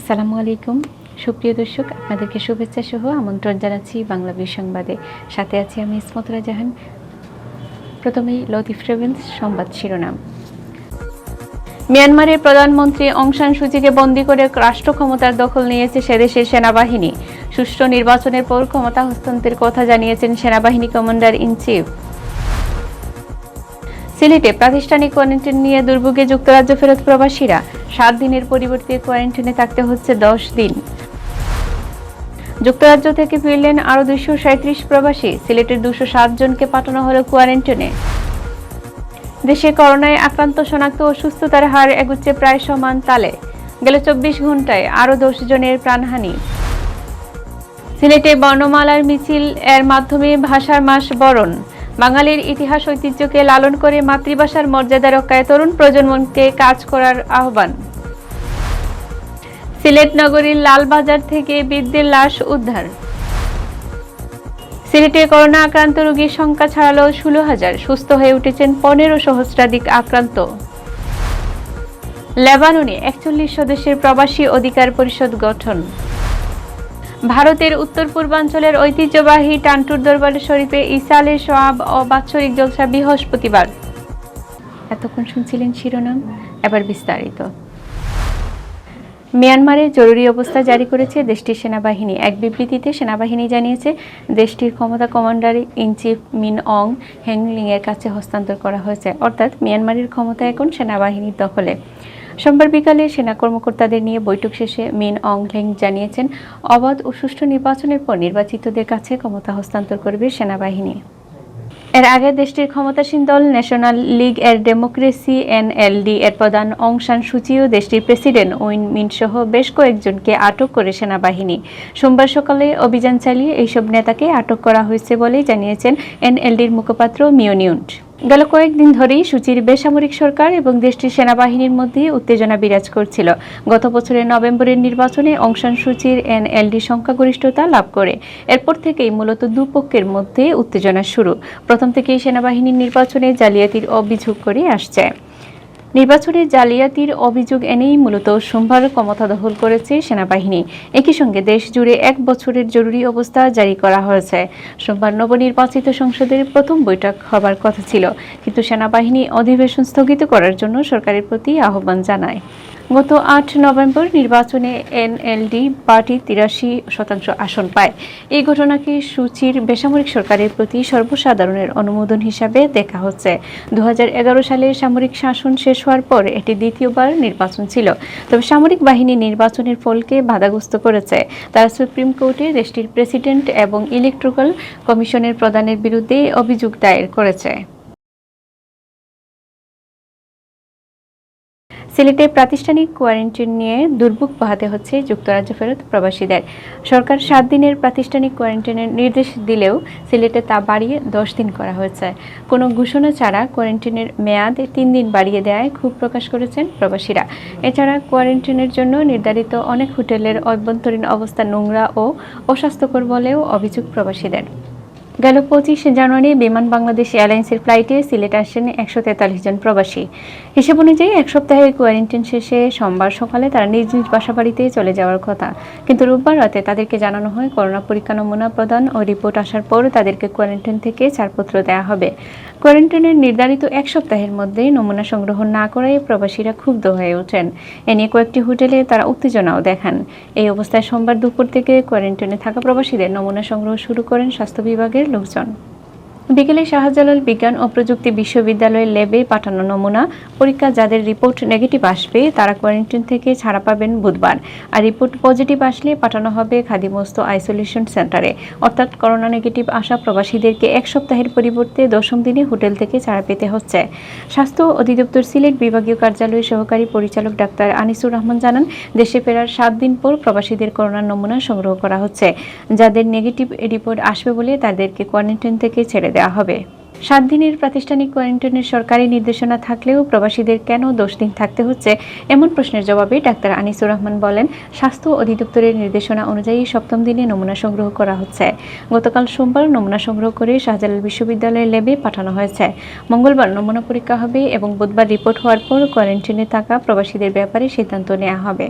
আসসালামু আলাইকুম সুপ্রিয় দর্শক, আপনাদেরকে শুভেচ্ছা সহ আমন্ত্রণ জানাচ্ছি বাংলা বিশ সংবাদে। সাথে আছি আমি ইসমতরা জাহান। প্রথমেই লতিফ রেভেন্স সংবাদ শিরোনাম। মিয়ানমারের প্রধানমন্ত্রী অং সান সুচিকে বন্দী করে রাষ্ট্র ক্ষমতার দখল নিয়েছে সেদেশের সেনাবাহিনী। সুষ্ঠু নির্বাচনের পর ক্ষমতা হস্তান্তরের কথা জানিয়েছেন সেনাবাহিনী কমান্ডার ইন চিফ। সিলেটে প্রাতিষ্ঠানিক কোয়ারেন্টাইন নিয়ে দুর্ভোগে যুক্তরাজ্য ফেরত প্রবাসীরা। 7 দিনের পরিবর্তে কোয়ারেন্টাইনে থাকতে হচ্ছে 10 দিন। যুক্তরাজ্য থেকে ফিরলেন আরও 237 প্রবাসী। সিলেটের 207 জনকে পাঠানো হলো কোয়ারেন্টাইনে। দেশে করোনায় আক্রান্ত শনাক্ত ও সুস্থতার হার এগুচ্ছে প্রায় সমান তালে। গেল 24 ঘন্টায় আরও 10 জনের প্রাণহানি। সিলেটে বর্ণমালার মিছিল এর মাধ্যমে ভাষার মাস বরণ। বাঙালির ইতিহাস ঐতিহ্যকে লালন করে মাতৃভাষার মর্যাদা রক্ষায় তরুণ প্রজন্মকে কাজ করার আহ্বান। সিলেট নগরীর লালবাজার থেকে বৃদ্ধের লাশ উদ্ধার। সিলেটে করোনা আক্রান্ত রোগীর সংখ্যা ছাড়ালো 16,000। সুস্থ হয়ে উঠেছেন 15 সহস্রাধিক আক্রান্ত। লেবাননে 41 সদস্যের প্রবাসী অধিকার পরিষদ গঠন। ভারতের উত্তর পূর্বাঞ্চলের ঐতিহ্যবাহী টানটুর দরবার শরীফে ঈসা আলাইহিস সালাম ও বাৎসরিক জলসা বৃহস্পতিবার। এতক্ষণ শুনছিলেন শিরোনাম, এবার বিস্তারিত। মিয়ানমারে জরুরি অবস্থা জারি করেছে দেশটির সেনাবাহিনী। এক বিবৃতিতে সেনাবাহিনী জানিয়েছে, দেশটির ক্ষমতা কমান্ডার ইন চিফ মিন অং হ্যাংলিং এর কাছে হস্তান্তর করা হয়েছে। অর্থাৎ মিয়ানমারের ক্ষমতা এখন সেনাবাহিনীর দখলে। সোমবার বিকালে সেনা কর্মকর্তাদের নিয়ে বৈঠক শেষে মিন অং হ্যাং জানিয়েছেন, অবাধ ও সুষ্ঠু নির্বাচনের পর নির্বাচিতদের কাছে ক্ষমতা হস্তান্তর করবে সেনাবাহিনী। এর আগে দেশটির ক্ষমতাসীন দল ন্যাশনাল লীগ এর ডেমোক্রেসি এনএলডি এর প্রধান অং সান সুচি ও দেশটির প্রেসিডেন্ট উইন মিন্ট সহ বেশ কয়েকজনকে আটক করে সেনাবাহিনী। সোমবার সকালে অভিযান চালিয়ে এইসব নেতাকে আটক করা হয়েছে বলে জানিয়েছেন এনএলডির মুখপাত্র মিও নিউন্ট। গেল কয়েকদিন ধরেই সুচির বেসামরিক সরকার এবং দেশটির সেনাবাহিনীর মধ্যে উত্তেজনা বিরাজ করছিল। গত বছরের নভেম্বরের নির্বাচনে অং সান সুচির এনএলডি সংখ্যাগরিষ্ঠতা লাভ করে। এরপর থেকেই মূলত দুপক্ষের মধ্যে উত্তেজনা শুরু। প্রথম থেকেই সেনাবাহিনীর নির্বাচনে জালিয়াতির অভিযোগ করে আসছে। নির্বাচনে জালিয়াতির অভিযোগ এনেই মূলত সোমবার ক্ষমতা দখল করেছে সেনাবাহিনী। একই সঙ্গে দেশ জুড়ে 1 বছরের জরুরি অবস্থা জারি করা হয়েছে। সোমবার নবনির্বাচিত সংসদের প্রথম বৈঠক হবার কথা ছিল, কিন্তু সেনাবাহিনী অধিবেশন স্থগিত করার জন্য সরকারের প্রতি আহ্বান জানায়। গত 8 নভেম্বর নির্বাচনে এনএলডি পার্টি 83% আসন পায়। এই ঘটনাকে সুচির বেসামরিক সরকারের প্রতি সর্বসাধারণের অনুমোদন হিসাবে দেখা হচ্ছে। 2011 সালে সামরিক শাসন শেষ হওয়ার পর এটি দ্বিতীয়বার নির্বাচন ছিল। তবে সামরিক বাহিনী নির্বাচনের ফলকে বাধাগ্রস্ত করেছে। তারা সুপ্রিম কোর্টে দেশটির প্রেসিডেন্ট এবং ইলেকট্রাল কমিশনের প্রধানের বিরুদ্ধে অভিযোগ দায়ের করেছে। সিলেটে প্রাতিষ্ঠানিক কোয়ারেন্টাইন নিয়ে দুর্ভোগ পোহাতে হচ্ছে যুক্তরাজ্য ফেরত প্রবাসীদের। সরকার 7 দিনের প্রাতিষ্ঠানিক কোয়ারেন্টাইনের নির্দেশ দিলেও সিলেটে তা বাড়িয়ে 10 দিন করা হয়েছে। কোনো ঘোষণা ছাড়া কোয়ারেন্টাইনের মেয়াদ 3 দিন বাড়িয়ে দেওয়ায় ক্ষোভ প্রকাশ করেছেন প্রবাসীরা। এছাড়া কোয়ারেন্টাইনের জন্য নির্ধারিত অনেক হোটেলের অভ্যন্তরীণ অবস্থা নোংরা ও অস্বাস্থ্যকর বলেও অভিযোগ প্রবাসীদের। গেল 25 জানুয়ারি বিমান বাংলাদেশ এয়ারলাইন্সের ফ্লাইটে সিলেট আসেন 143 জন প্রবাসী। হিসেব অনুযায়ী 1 সপ্তাহের কোয়ারেন্টাইন শেষে সোমবার সকালে তারা নিজ নিজ বাসাবাড়িতে চলে যাওয়ার কথা, কিন্তু রোববার রাতে তাদেরকে জানানো হয় করোনা পরীক্ষা নমুনা প্রদান ও রিপোর্ট আসার পর তাদেরকে কোয়ারেন্টাইন থেকে ছাড়পত্র দেওয়া হবে। কোয়ারেন্টাইনের নির্ধারিত 1 সপ্তাহের মধ্যে নমুনা সংগ্রহ না করায় প্রবাসীরা ক্ষুব্ধ হয়ে ওঠেন। এ নিয়ে কয়েকটি হোটেলে তারা উত্তেজনাও দেখান। এই অবস্থায় সোমবার দুপুর থেকে কোয়ারেন্টাইনে থাকা প্রবাসীদের নমুনা সংগ্রহ শুরু করেন স্বাস্থ্য বিভাগের লোকজন। বিকেলে শাহজালাল বিজ্ঞান ও প্রযুক্তি বিশ্ববিদ্যালয়ের ল্যাবে পাঠানো নমুনা পরীক্ষা যাদের রিপোর্ট নেগেটিভ আসবে তারা কোয়ারেন্টাইন থেকে ছাড়া পাবেন বুধবার। আর রিপোর্ট পজিটিভ আসলে পাঠানো হবে খাদিমস্ত আইসোলেশন সেন্টারে। অর্থাৎ করোনা নেগেটিভ আসা প্রবাসীদেরকে 1 সপ্তাহের পরিবর্তে 10ম দিনে হোটেল থেকে ছাড়া পেতে হচ্ছে। স্বাস্থ্য অধিদপ্তর সিলেট বিভাগীয় কার্যালয়ের সহকারী পরিচালক ডাক্তার আনিসুর রহমান জানান, দেশে ফেরার 7 দিন পর প্রবাসীদের করোনার নমুনা সংগ্রহ করা হচ্ছে। যাদের নেগেটিভ রিপোর্ট আসবে বলে তাদেরকে কোয়ারেন্টাইন থেকে ছেড়ে দেওয়া হবে। 7 দিনের প্রাতিষ্ঠানিক কোয়ারেন্টাইনের সরকারি নির্দেশনা থাকলেও প্রবাসীদের কেন 10 দিন থাকতে হচ্ছে, এমন প্রশ্নের জবাবে ডাক্তার আনিসুর রহমান বলেন, স্বাস্থ্য অধিদপ্তরের নির্দেশনা অনুযায়ী 7ম দিনে নমুনা সংগ্রহ করা হচ্ছে। গতকাল সোমবার নমুনা সংগ্রহ করে শাহজালাল বিশ্ববিদ্যালয়ের ল্যাবে পাঠানো হয়েছে। মঙ্গলবার নমুনা পরীক্ষা হবে এবং বুধবার রিপোর্ট হওয়ার পর কোয়ারেন্টাইনে থাকা প্রবাসীদের ব্যাপারে সিদ্ধান্ত নেওয়া হবে।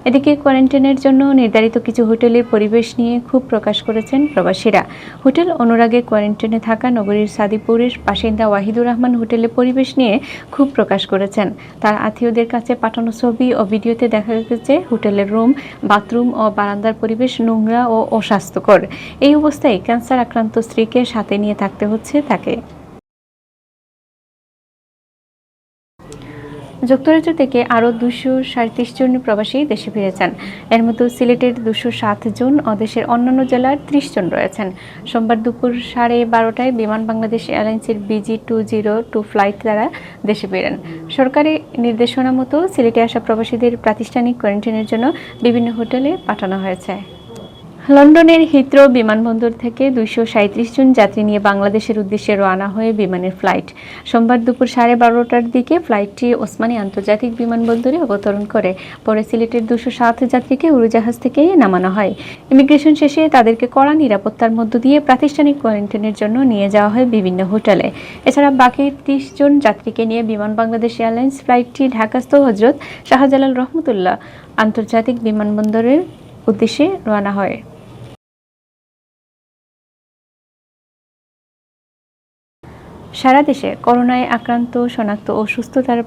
এদিকে কোয়ারেন্টাইনের জন্য নির্ধারিত কিছু হোটেলের পরিবেশ নিয়ে ক্ষোভ প্রকাশ করেছেন প্রবাসীরা। হোটেল অনুরাগে কোয়ারেন্টাইনে থাকা নগরীর সাদিপুরের বাসিন্দা ওয়াহিদুর রহমান হোটেলের পরিবেশ নিয়ে ক্ষোভ প্রকাশ করেছেন। তার আত্মীয়দের কাছে পাঠানো ছবি ও ভিডিওতে দেখা গেছে হোটেলের রুম, বাথরুম ও বারান্দার পরিবেশ নোংরা ও অস্বাস্থ্যকর। এই অবস্থায় ক্যান্সার আক্রান্ত স্ত্রীকে সাথে নিয়ে থাকতে হচ্ছে তাকে। যুক্তরাজ্য থেকে আরও 237 জন প্রবাসী দেশে ফিরেছেন। এর মধ্যে সিলেটের 207 জন ও দেশের অন্যান্য জেলার 30 জন রয়েছেন। সোমবার দুপুর 12:30টায় বিমান বাংলাদেশ এয়ারলাইন্সের BG202 ফ্লাইট দ্বারা দেশে ফেরেন। সরকারি নির্দেশনা মতো সিলেটে আসা প্রবাসীদের প্রাতিষ্ঠানিক কোয়ারেন্টাইনের জন্য বিভিন্ন হোটেলে পাঠানো হয়েছে। লন্ডনের হিথ্রো বিমানবন্দর থেকে 237 জন যাত্রী নিয়ে বাংলাদেশের উদ্দেশ্যে রওনা হয়ে বিমানের ফ্লাইট সোমবার দুপুর 12:30টার দিকে ফ্লাইটটি ওসমানী আন্তর্জাতিক বিমানবন্দরে অবতরণ করে। পরে সিলেটের 207 যাত্রীকে উড়োজাহাজ থেকে নামানো হয়। ইমিগ্রেশন শেষে তাদেরকে কড়া নিরাপত্তার মধ্য দিয়ে প্রাতিষ্ঠানিক কোয়ারেন্টাইনের জন্য নিয়ে যাওয়া হয় বিভিন্ন হোটেলে। এছাড়া বাকি 30 জন যাত্রীকে নিয়ে বিমান বাংলাদেশ এয়ারলাইন্স ফ্লাইটটি ঢাকাস্থ হজরত শাহজালাল রহমতুল্লাহ আন্তর্জাতিক বিমানবন্দরের উদ্দেশ্যে রওনা হয়। সারা দেশে করোনায় আক্রান্ত, শনাক্ত ও সুস্থতার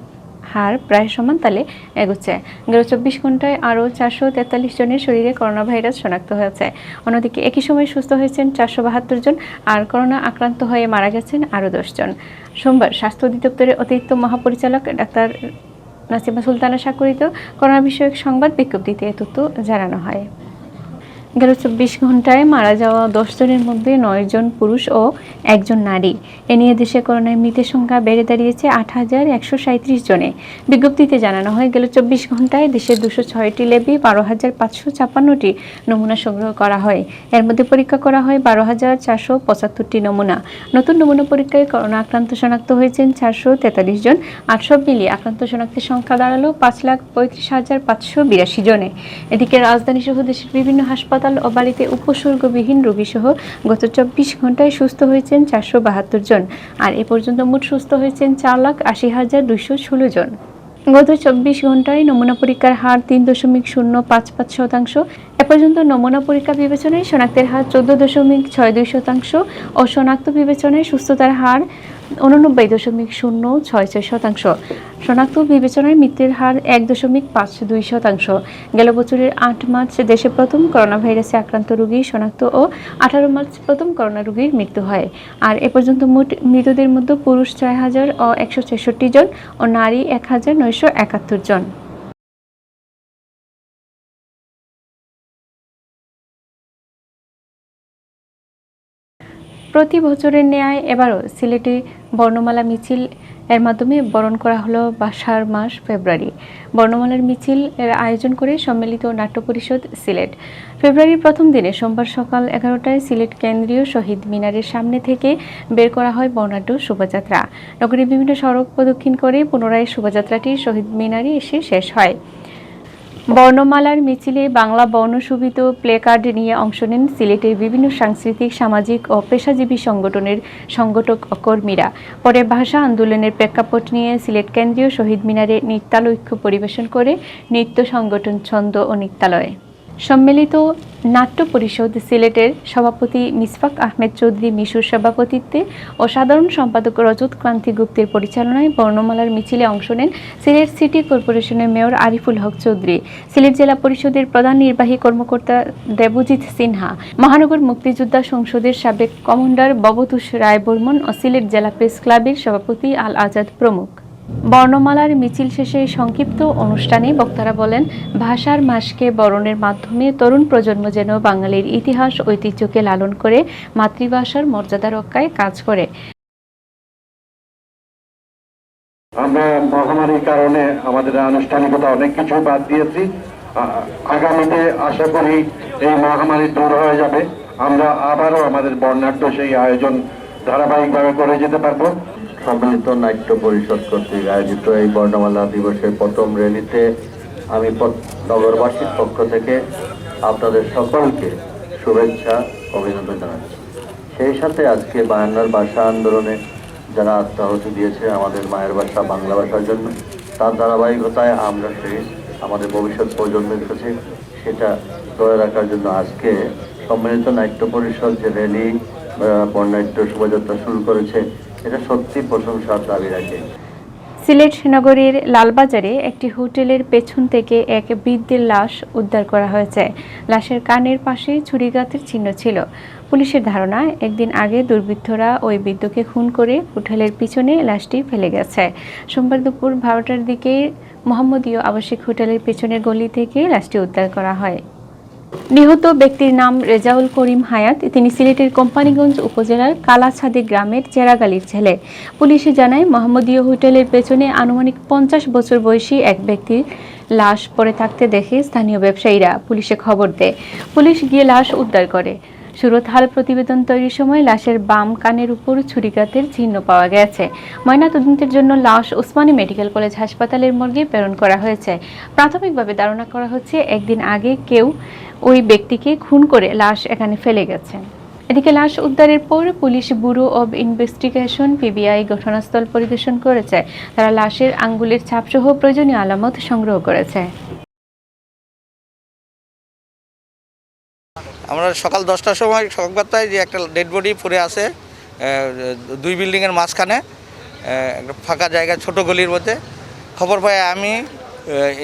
হার প্রায় সমান তালে এগোচ্ছে। গেল 24 ঘন্টায় আরও 443 জনের শরীরে করোনা ভাইরাস শনাক্ত হয়েছে। অন্যদিকে একই সময় সুস্থ হয়েছেন 472 জন, আর করোনা আক্রান্ত হয়ে মারা গেছেন আরও 10 জন। সোমবার স্বাস্থ্য অধিদপ্তরের অতিরিক্ত মহাপরিচালক ডাক্তার নাসিমা সুলতানা স্বাক্ষরিত করোনা বিষয়ক সংবাদ বিজ্ঞপ্তিতে এ তথ্য জানানো হয়। গেল 24 ঘন্টায় মারা যাওয়া 10 জনের মধ্যে 9 জন পুরুষ ও 1 জন নারী। এ নিয়ে দেশে করোনায় মৃতের সংখ্যা বেড়ে দাঁড়িয়েছে 8,137 জনে। বিজ্ঞপ্তিতে জানানো হয়, গেল 24 ঘন্টায় দেশের 206টি ল্যাবে 12,556টি নমুনা সংগ্রহ করা হয়। এর মধ্যে পরীক্ষা করা হয় 12,475টি নমুনা। নতুন নমুনা পরীক্ষায় করোনা আক্রান্ত শনাক্ত হয়েছেন 443 জন। আর সব মিলিয়ে আক্রান্ত শনাক্তের সংখ্যা দাঁড়ালো 5,35,582 জনে। এদিকে রাজধানী সহ দেশের বিভিন্ন হাসপাতাল ও বাড়িতে উপসর্গবিহীন রোগীসহ গত 24 ঘন্টায় সুস্থ হয়েছেন 472 জন। আর এ পর্যন্ত মোট সুস্থ হয়েছেন 4,80,216 জন। গত 24 ঘন্টায় নমুনা পরীক্ষার হার 3.055%। এ পর্যন্ত নমুনা পরীক্ষা বিবেচনায় শনাক্তের হার 14.62% ও শনাক্ত বিবেচনায় সুস্থতার হার 89.066%। শনাক্ত বিবেচনায় মৃত্যুর হার 1.52%। গেল বছরের 8 মার্চ দেশে প্রথম করোনা ভাইরাসে আক্রান্ত রোগী শনাক্ত ও 18 মার্চ প্রথম করোনা রোগীর মৃত্যু হয়। আর এ পর্যন্ত মোট মৃতদের মধ্যে পুরুষ 6,166 জন ও নারী 1,971 জন। প্রতি বছরের ন্যায় এবারও সিলেটে বর্ণমালা মিছিল এর মাধ্যমে বরণ করা হলো বাসার মাস ফেব্রুয়ারি। বর্ণমালার মিছিল এর আয়োজন করে সম্মিলিত নাট্য পরিষদ সিলেট। ফেব্রুয়ারির প্রথম দিনে সোমবার সকাল 11টায় সিলেট কেন্দ্রীয় শহীদ মিনারের সামনে থেকে বের করা হয় বর্ণাঢ্য শোভাযাত্রা। নগরীর বিভিন্ন সড়ক প্রদক্ষিণ করে পুনরায় শোভাযাত্রাটি শহীদ মিনারে এসে শেষ হয়। বর্ণমালার মিছিলে বাংলা বর্ণশোভিত প্লেকার্ড নিয়ে অংশ নেন সিলেটের বিভিন্ন সাংস্কৃতিক, সামাজিক ও পেশাজীবী সংগঠনের সংগঠক ও কর্মীরা। পরে ভাষা আন্দোলনের প্রেক্ষাপট নিয়ে সিলেট কেন্দ্রীয় শহীদ মিনারে নৃত্যালৈক্য পরিবেশন করে নৃত্য সংগঠন ছন্দ ও নৃত্যালয়। সম্মিলিত নাট্য পরিষদ সিলেটের সভাপতি মিসফাক আহমেদ চৌধুরী মিশুর সভাপতিত্বে ও সাধারণ সম্পাদক রজত ক্রান্তি গুপ্তের পরিচালনায় বর্ণমালার মিছিলে অংশ নেন সিলেট সিটি কর্পোরেশনের মেয়র আরিফুল হক চৌধুরী, সিলেট জেলা পরিষদের প্রধান নির্বাহী কর্মকর্তা দেবজিৎ সিনহা, মহানগর মুক্তিযোদ্ধা সংসদের সাবেক কমান্ডার ববতুষ রায় বর্মন ও সিলেট জেলা প্রেস ক্লাবের সভাপতি আল আজাদ প্রমুখ। বর্ণমালার মিছিল শেষে সংক্ষিপ্ত অনুষ্ঠানে বক্তারা বলেন, ভাষার মাসকে বরণের মাধ্যমে তরুণ প্রজন্ম যেন বাঙালির ইতিহাস ঐতিহ্যকে লালন করে মাতৃভাষার মর্যাদা রক্ষায় কাজ করে। আমরা মহামারীর কারণে আমাদের আনুষ্ঠানিকতা অনেক কিছু বাদ দিয়েছি। আগামীতে আশা করি এই মহামারী দূর হয়ে যাবে। আমরা আবারও আমাদের বর্ণাঢ্য সেই আয়োজন ধারাবাহিকভাবে করে যেতে পারবো। সম্মিলিত নাট্য পরিষদ কর্তৃক আয়োজিত এই বর্ণমালা দিবসের প্রথম র্যালিতে আমি নগরবাসীর পক্ষ থেকে আপনাদের সকলকে শুভেচ্ছা অভিনন্দন জানাচ্ছি। সেই সাথে আজকে 52 ভাষা আন্দোলনে যারা আত্মাহুতি দিয়েছে আমাদের মায়ের ভাষা বাংলা ভাষার জন্য, তার ধারাবাহিকতায় আমরা সেই আমাদের ভবিষ্যৎ প্রজন্মের কাছে, সেটা ধরে রাখার জন্য আজকে সম্মিলিত নাট্য পরিষদ যে র্যালি বর্ণাঢ্য শোভাযাত্রা শুরু করেছে, এটা সত্যি প্রশংসার দাবি রাখে। সিলেট নগরীর লালবাজারে একটি হোটেলের পেছন থেকে এক বৃদ্ধের লাশ উদ্ধার করা হয়েছে। লাশের কানের পাশে ছুরিকাঘাতের চিহ্ন ছিল। পুলিশের ধারণা, একদিন আগে দুর্বৃত্তরা ওই বৃদ্ধকে খুন করে হোটেলের পিছনে লাশটি ফেলে গেছে। সোমবার দুপুর 12টার দিকে মোহাম্মদীয় আবাসিক হোটেলের পেছনের গলি থেকে লাশটি উদ্ধার করা হয়। নিহত ব্যক্তির নাম রেজাউল করিম হায়াত। তিনি সিলেটের কোম্পানীগঞ্জ উপজেলার কালাছাদি গ্রামের চেরাগালির ছেলে। পুলিশে জানায়, মোহাম্মদীয় হোটেলের পেছনে আনুমানিক 50 বছর বয়সী এক ব্যক্তির লাশ পড়ে থাকতে দেখে স্থানীয় ব্যবসায়ীরা পুলিশে খবর দেয়। পুলিশ গিয়ে লাশ উদ্ধার করে। সুরতহাল প্রতিবেদন তৈরির সময় লাশের বাম কানের উপর ছুরিকাঘাতের চিহ্ন পাওয়া গেছে। ময়নাতদন্তের জন্য লাশ ওসমানী মেডিকেল কলেজ হাসপাতালের মর্গে প্রেরণ করা হয়েছে। প্রাথমিকভাবে ধারণা করা হচ্ছে, একদিন আগে কেউ ওই ব্যক্তিকে খুন করে লাশ এখানে ফেলে গেছে। এদিকে লাশ উদ্ধারের পর police bureau of investigation PBI ঘটনাস্থল পরিদর্শন করেছে। তারা লাশের আঙ্গুলের ছাপসহ প্রয়োজনীয় আলামত সংগ্রহ করেছে। আমরা সকাল 10টার সময় সংবাদ পাই যে একটা ডেড বডি পড়ে আছে 2 বিল্ডিংয়ের মাঝখানে একটা ফাঁকা জায়গা, ছোট গলির মধ্যে। খবর পাই আমি,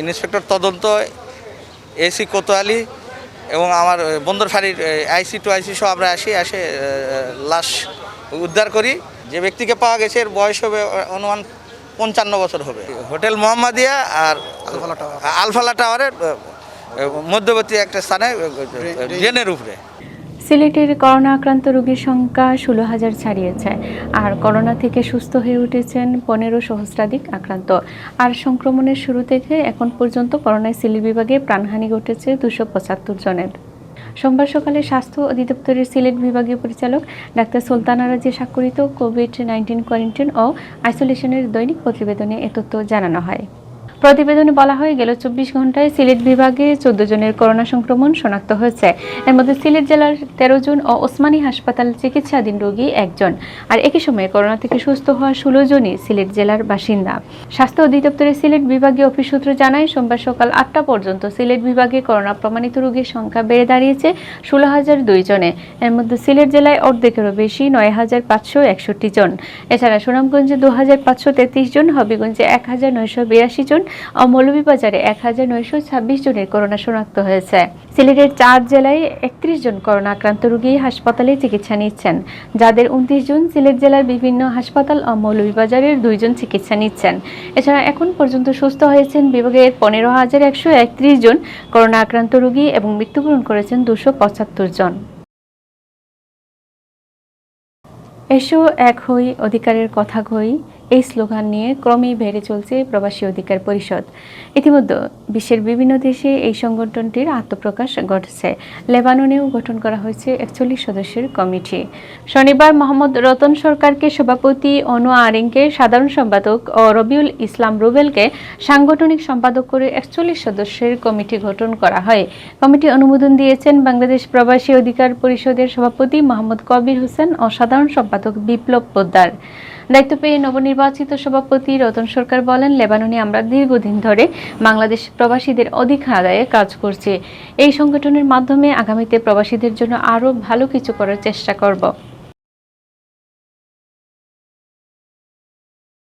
ইন্সপেক্টর তদন্ত এসি কোতোয়ালি এবং আমার বন্দর ফাঁড়ির আইসি টু আইসি সহ আমরা এসে লাশ উদ্ধার করি। যে ব্যক্তিকে পাওয়া গেছে এর বয়স হবে অনুমান 55 বছর হবে। হোটেল মোহাম্মদিয়া আর আলফালা টাওয়ারের মধ্যবর্তী একটা স্থানে ড্রেনের উপরে। সিলেটের করোনা আক্রান্ত রোগীর সংখ্যা 16,000 ছাড়িয়েছে। আর করোনা থেকে সুস্থ হয়ে উঠেছেন 15 সহস্রাধিক আক্রান্ত। আর সংক্রমণের শুরু থেকে এখন পর্যন্ত করোনায় সিলেট বিভাগে প্রাণহানি ঘটেছে 275 জনের। সোমবার সকালে স্বাস্থ্য অধিদপ্তরের সিলেট বিভাগীয় পরিচালক ডাক্তার সুলতানা রাজি স্বাক্ষরিত কোভিড-19 কোয়ারেন্টাইন ও আইসোলেশনের দৈনিক প্রতিবেদনে এ তথ্য জানানো হয়। প্রতিবেদনে বলা হয়, গেল 24 ঘন্টায় সিলেট বিভাগে 14 জনের করোনা সংক্রমণ শনাক্ত হয়েছে। এর মধ্যে সিলেট জেলার 13 জন ও ওসমানী হাসপাতালে চিকিৎসাধীন রোগী 1 জন। আর একই সময়ে করোনা থেকে সুস্থ হওয়া 16 জনই সিলেট জেলার বাসিন্দা। স্বাস্থ্য অধিদপ্তরের সিলেট বিভাগীয় অফিস সূত্র জানায়, সোমবার সকাল 8টা পর্যন্ত সিলেট বিভাগে করোনা প্রমাণিত রোগীর সংখ্যা বেড়ে দাঁড়িয়েছে 16,002 জনে। এর মধ্যে সিলেট জেলায় অর্ধেকেরও বেশি 9,561 জন। এছাড়া সুনামগঞ্জে 2,533 জন, হবিগঞ্জে 1,982 জন ও মৌলভীবাজারে 1,926 জনের করোনা শনাক্ত হয়েছে। সিলেটের 4 জেলায় 31 জন করোনা আক্রান্ত রোগী হাসপাতালে চিকিৎসা নিচ্ছেন, যাদের 29 জন সিলেট জেলার বিভিন্ন হাসপাতাল ও মৌলভীবাজারের 2 জন চিকিৎসা নিচ্ছেন। এছাড়া এখন পর্যন্ত সুস্থ হয়েছেন বিভাগের 15,131 জন করোনা আক্রান্ত রোগী এবং মৃত্যুবরণ করেছেন 275 জন। এসো এক হই, অধিকারের কথা কই, এই স্লোগান নিয়ে ক্রমেই বেড়ে চলছে প্রবাসী অধিকার পরিষদ। ইতিমধ্যে বিশ্বের বিভিন্ন দেশে এই সংগঠনটির আত্মপ্রকাশ ঘটেছে। লেবাননেও গঠন করা হয়েছে 41 সদস্যের কমিটি। শনিবার মোহাম্মদ রতন সরকারকে সভাপতি, অনু আরিংকে সাধারণ সম্পাদক ও রবিউল ইসলাম রুবেলকে সাংগঠনিক সম্পাদক করে 41 সদস্যের কমিটি গঠন করা হয়। কমিটি অনুমোদন দিয়েছেন বাংলাদেশ প্রবাসী অধিকার পরিষদের সভাপতি মোহাম্মদ কবির হোসেন ও সাধারণ সম্পাদক বিপ্লব পোদ্দার। দায়িত্ব পেয়ে নবনির্বাচিত সভাপতি রতন সরকার বলেন, লেবাননে আমরা দীর্ঘদিন ধরে বাংলাদেশ প্রবাসীদের অধিকার আদায়ে কাজ করছি। এই সংগঠনের মাধ্যমে আগামীতে প্রবাসীদের জন্য আরও ভালো কিছু করার চেষ্টা করব।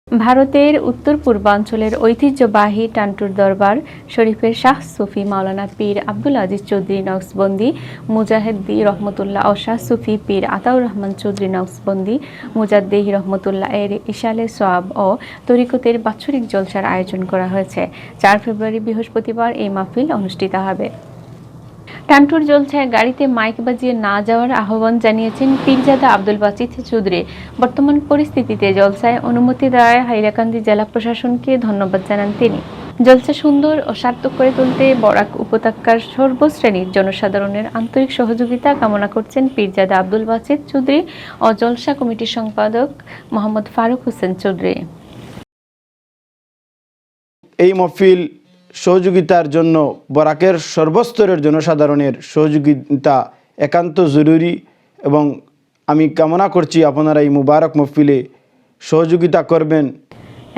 ভারতের উত্তর পূর্বাঞ্চলের ঐতিহ্যবাহী টান্টুর দরবার শরীফের শাহ সুফি মাওলানা পীর আব্দুল আজিজ চৌধুরী নকশবন্দি মুজাহিদ্দি রহমতুল্লাহ ও শাহ সুফি পীর আতাউর রহমান চৌধুরী নকশবন্দি মুজাদ্দেহি রহমতুল্লাহ এর ইশালে সোয়াব ও তরিকতের বাৎসরিক জলসার আয়োজন করা হয়েছে। 4 ফেব্রুয়ারি বৃহস্পতিবার এই মাহফিল অনুষ্ঠিত হবে। টান্টুর জলসায় গাড়িতে মাইক বাজিয়ে না যাওয়ার আহ্বান জানিয়েছেন পীরজাদা আব্দুল বাসিত চৌধুরী। বর্তমান পরিস্থিতিতে জলসায় অনুমতি দেওয়ায় হাইলাকান্দি জেলা প্রশাসনকে ধন্যবাদ জানান তিনি। জলসা সুন্দর ও সার্থক করে তুলতে বরাক উপত্যকার সর্বশ্রেণীর জনসাধারণের আন্তরিক সহযোগিতা কামনা করছেন পীরজাদা আব্দুল বাসিত চৌধুরী ও জলসা কমিটির সম্পাদক মোহাম্মদ ফারুক হোসেন চৌধুরী। এই মহফিল সহযোগিতার জন্য বরাকের সর্বস্তরের জনসাধারণের সহযোগিতা একান্ত জরুরি এবং আমি কামনা করছি আপনারা এই মুবারক মহফিলে সহযোগিতা করবেন।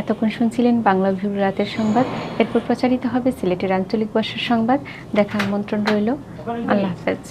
এতক্ষণ শুনছিলেন বাংলা ভিউ রাতের সংবাদ। এরপর প্রচারিত হবে সিলেটের আঞ্চলিক ভাষার সংবাদ। দেখার আমন্ত্রণ রইল। আল্লাহ হাফেজ।